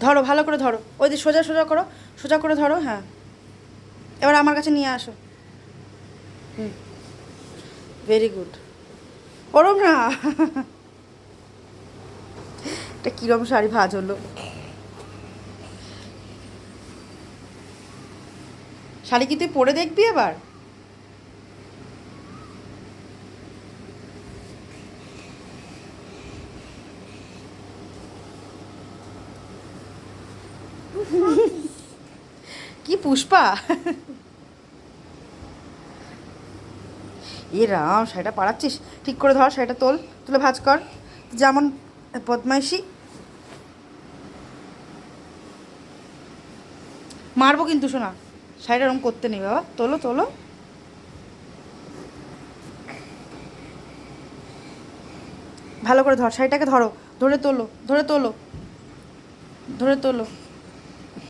ধরো, ভালো করে ধরো, ওই যে সোজা সোজা করো, সোজা করে ধরো। হ্যাঁ, এবার আমার কাছে নিয়ে আসো। হুম, ভেরি গুড। ওরম না। এটা কীরম শাড়ি ভাজ হলো? শাড়ি কি তুই পরে দেখবি এবার? কি পুষ্পা! এ রাম, শাড়িটা পাড়াচ্ছিস? ঠিক করে ধর, শাড়িটা তোল, তুলে ভাঁজ কর। যেমন বদমাইশি। মারবো কিন্তু, শোনা, শাড়িটা এরকম করতে নেই বাবা, তোলো তোলো। ভালো করে ধর, শাড়িটাকে ধরো, ধরে তোলো, ধরে তোলো, ধরে তোলো।